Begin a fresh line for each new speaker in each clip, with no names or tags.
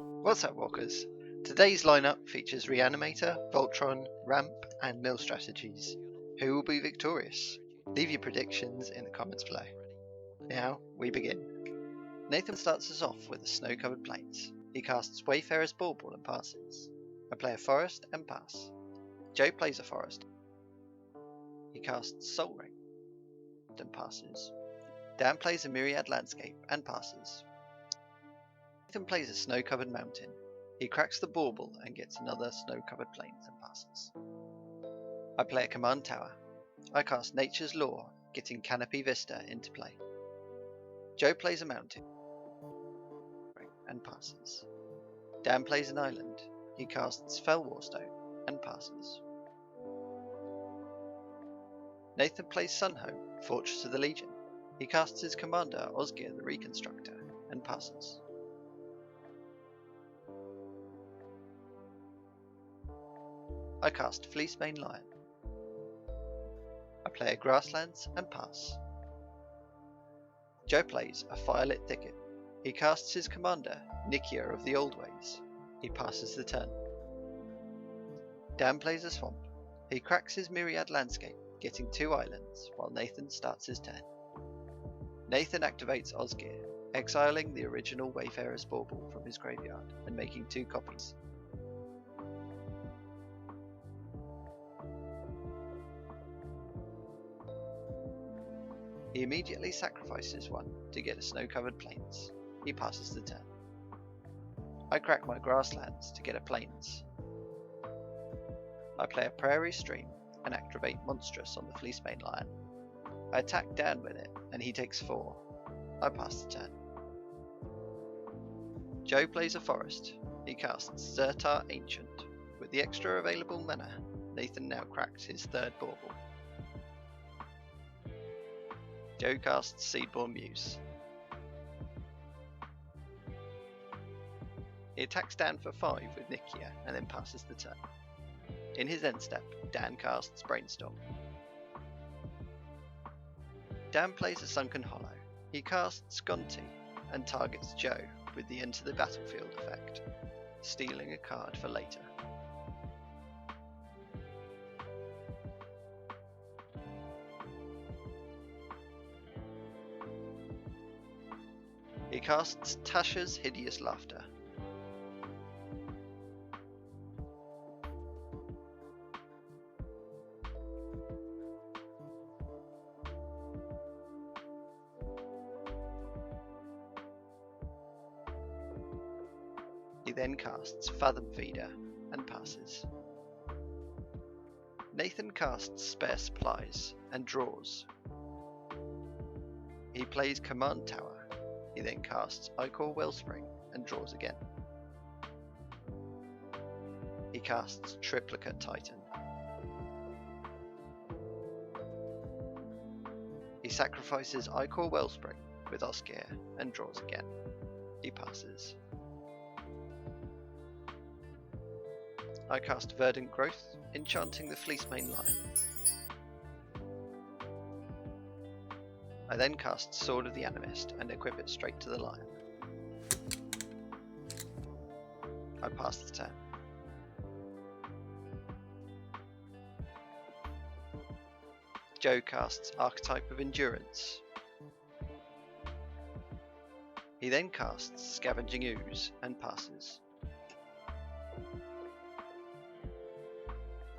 What's up, Walkers? Today's lineup features Reanimator, Voltron, Ramp, and Mill strategies. Who will be victorious? Leave your predictions in the comments below. Now, we begin. Nathan starts us off with the snow-covered plains. He casts Wayfarer's Bauble and passes. I play a forest and pass. Joe plays a forest. He casts Soul Ring and passes. Dan plays a Myriad Landscape and passes. Nathan plays a snow-covered mountain. He cracks the bauble and gets another snow-covered plains and passes. I play a command tower. I cast Nature's Law, getting Canopy Vista into play. Joe plays a mountain and passes. Dan plays an island. He casts Fell Warstone and passes. Nathan plays Sunhome, Fortress of the Legion. He casts his commander Osgir the Reconstructor and passes. I cast Fleecemane Lion. I play a Grasslands and pass. Joe plays a Firelit Thicket. He casts his commander, Nikya of the Old Ways. He passes the turn. Dan plays a Swamp. He cracks his Myriad Landscape, getting 2 islands, while Nathan starts his turn. Nathan activates Osgir, exiling the original Wayfarer's Bauble from his graveyard and making 2 copies. He immediately sacrifices 1 to get a snow-covered plains. He passes the turn. I crack my Grasslands to get a plains. I play a Prairie Stream and activate Monstrous on the Fleecemane Lion. I attack Dan with it and he takes 4. I pass the turn. Joe plays a forest. He casts Zertar Ancient. With the extra available mana, Nathan now cracks his 3rd bauble. Joe casts Seedborn Muse. He attacks Dan for 5 with Nikya and then passes the turn. In his end step, Dan casts Brainstorm. Dan plays a Sunken Hollow. He casts Gonti and targets Joe with the Enter the Battlefield effect, stealing a card for later. He casts Tasha's Hideous Laughter. He then casts Fathom Feeder and passes. Nathan casts Spare Supplies and draws. He plays Command Tower. He then casts Ichor Wellspring and draws again. He casts Triplicate Titan. He sacrifices Ichor Wellspring with Osgir and draws again. He passes. I cast Verdant Growth, enchanting the Fleecemane Lion. I then cast Sword of the Animist and equip it straight to the lion. I pass the turn. Joe casts Archetype of Endurance. He then casts Scavenging Ooze and passes.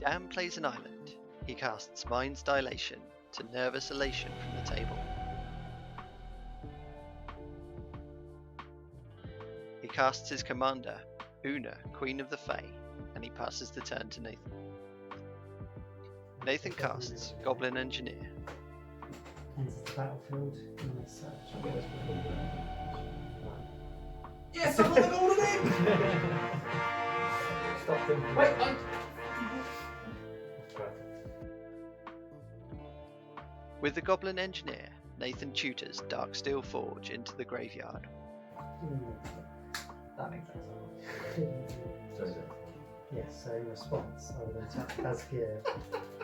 Dan plays an island. He casts Mind's Dilation to Nervous Elation from the table. He casts his commander, Oona, Queen of the Fae, and he passes the turn to Nathan. Nathan casts Goblin Engineer.
Enters the battlefield in a search.
Yes, I got the golden egg!
Stop thinking.
Wait,
With the Goblin Engineer, Nathan tutors Darksteel Forge into the graveyard.
That makes sense.
So is it?
Yes, so in response, I would attack Osgir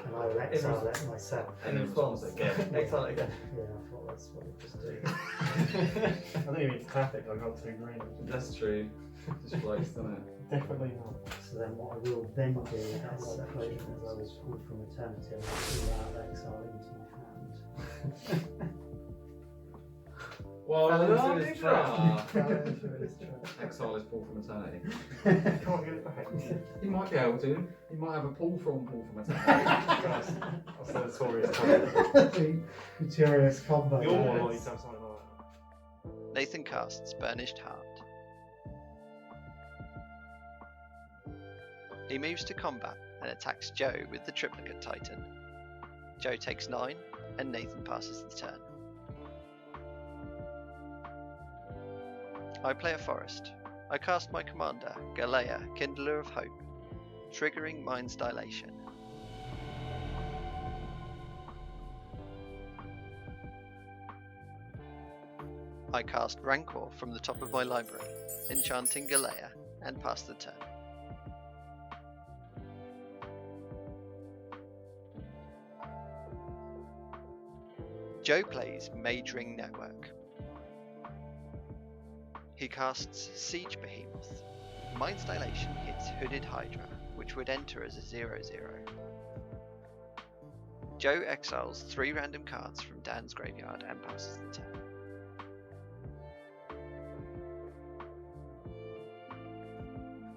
and I will exile it myself.
And in response again.
Exile it again.
Yeah, I thought that's what it just did.
I don't even need to tap it, I got 2 green.
That's true. Just floats, doesn't it?
Definitely not.
So then what I will then do as I was pulled from eternity, I will pull out exile into my hand.
Well,
Hello,
into his
Nikya.
trap. Exile is pulled from eternity.
Can't get it back.
He might be able to. He might have a pull from eternity.
That's the notorious time.
Notorious combo.
You're more likely to have something like that.
Nathan casts Burnished Heart. He moves to combat and attacks Joe with the Triplicate Titan. Joe takes 9 and Nathan passes the turn. I play a forest. I cast my commander, Galea, Kindler of Hope, triggering Mind's Dilation. I cast Rancor from the top of my library, enchanting Galea, and pass the turn. Joe plays Mage Ring Network. He casts Siege Behemoth. Mind's Dilation hits Hooded Hydra, which would enter as a 0/0. Joe exiles 3 random cards from Dan's graveyard and passes the turn.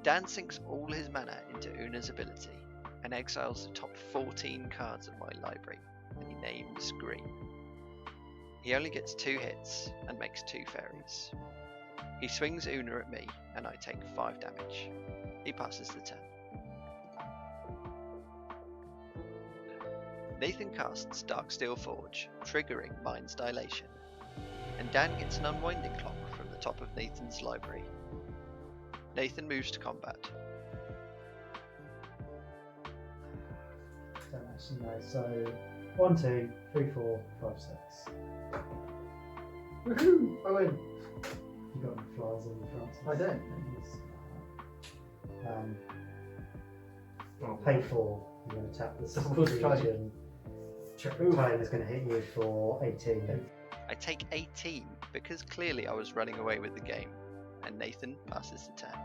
Dan sinks all his mana into Oona's ability and exiles the top 14 cards of my library, and he names Green. He only gets 2 hits and makes 2 fairies. He swings Oona at me and I take 5 damage. He passes the turn. Nathan casts Darksteel Forge, triggering Mind's Dilation, and Dan gets an Unwinding Clock from the top of Nathan's library. Nathan moves to combat.
Don't actually know. So 1, 2, 3, 4, 5, 6.
Woohoo! I win.
You got any flies on the front?
I don't.
Pay 4. You're going to tap the
Double strike.
region.
Ooh.
Titan is going to hit you for 18.
I take 18 because clearly I was running away with the game, and Nathan passes the turn.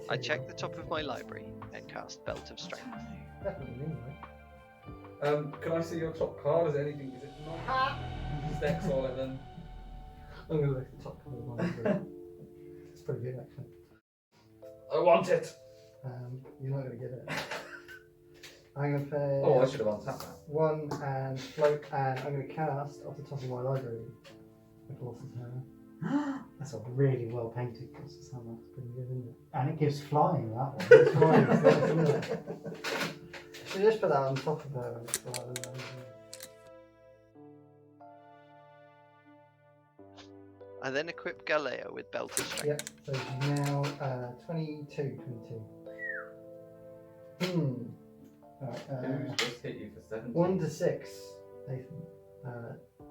I check the top of my library and cast Belt of Strength.
Definitely me, right?
Can I see your top card? Is it anything? Is it not? Just exile it then.
I'm going to look at the top card of my library. It's pretty good, actually.
I want it!
You're not going to get it. I'm going to pay
Oh, I should have untapped that.
1 and float, and I'm going to cast off the top of my library.
That's a really well painted Colossus Hammer. It's pretty good, isn't it? And it gives flying, that one. It's flying, isn't it?
So just put that on top of her and it's flying.
I then equip Galea with Belt of Strength.
Yep, so she's now 22. Alright,
Who's just hit you for 17?
1 to 6, Nathan.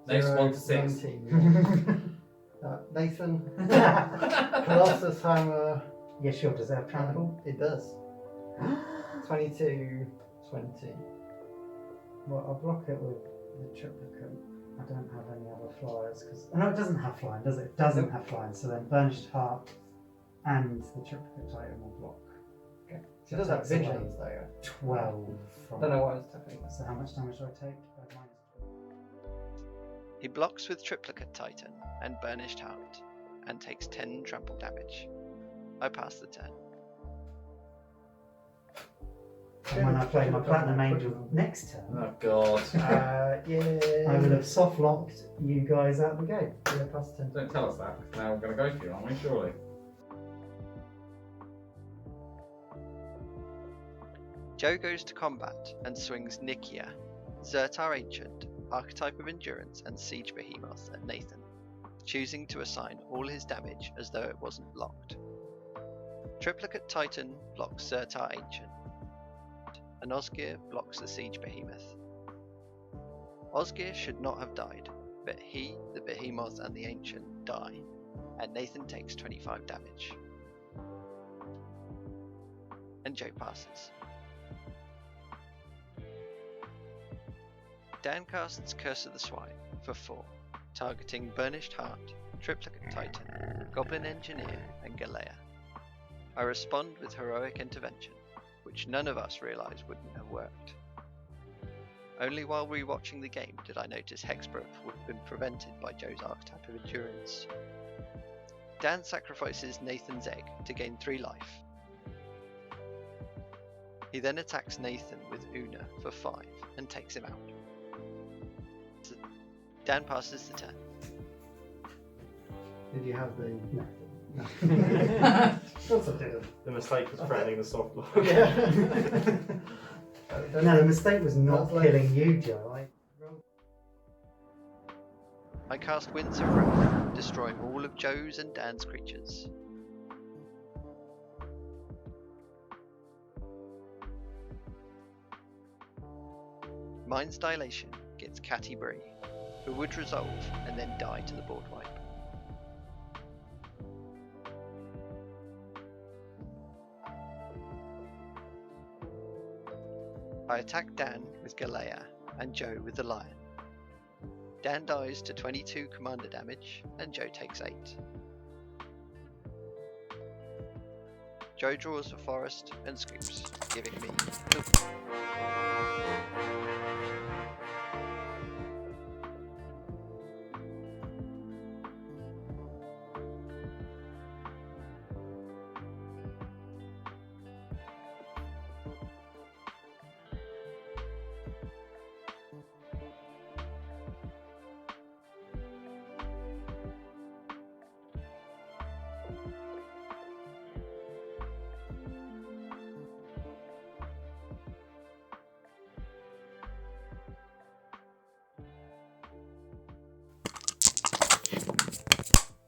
Next
0,
1 to 6.
19. Nathan, Colossus Hammer.
Yeah, sure. Does that have trample?
It does. 22, 20.
Well, I'll block it with the triplicate. I don't have any other flyers because no, it doesn't have flying, does it? It doesn't have flying. So then Burnished Heart and the triplicate Titan will block.
Okay. She does have vigilance though.
12.
I don't know why it's tapping.
So how much damage do I take? -12.
He blocks with Triplicate Titan and Burnished Heart, and takes 10 trample damage. I pass the turn.
And when I play my Platinum Angel next turn,
Oh god.
Yeah.
I will have soft locked you guys out of the game.
Yeah, pass 10.
Don't tell us that, 'cause now we're going to go for you, aren't we? Surely.
Joe goes to combat and swings Nikya, Zertar Ancient, Archetype of Endurance, and Siege Behemoth at Nathan, choosing to assign all his damage as though it wasn't blocked. Triplicate Titan blocks Zertar Ancient, and Osgir blocks the Siege Behemoth. Osgir should not have died, but he, the Behemoth, and the Ancient die, and Nathan takes 25 damage. and Joe passes. Dan casts Curse of the Swine for 4, targeting Burnished Heart, Triplicate Titan, Goblin Engineer, and Galea. I respond with Heroic Intervention, which none of us realise wouldn't have worked. Only while rewatching the game did I notice Hexbreath would have been prevented by Joe's archetype of endurance. Dan sacrifices Nathan's egg to gain 3 life. He then attacks Nathan with Oona for 5 and takes him out. Dan passes the turn.
Did you have the...
No.
Of course I didn't.
The mistake was threatening the soft lock.
No, the mistake was not
That's like-
killing you, Joe.
I cast Winds of Wrath, destroying all of Joe's and Dan's creatures. Mind's Dilation gets Catty Bree, who would resolve and then die to the board wipe. I attack Dan with Galea and Joe with the Lion. Dan dies to 22 commander damage and Joe takes 8. Joe draws a forest and scoops, giving me 2.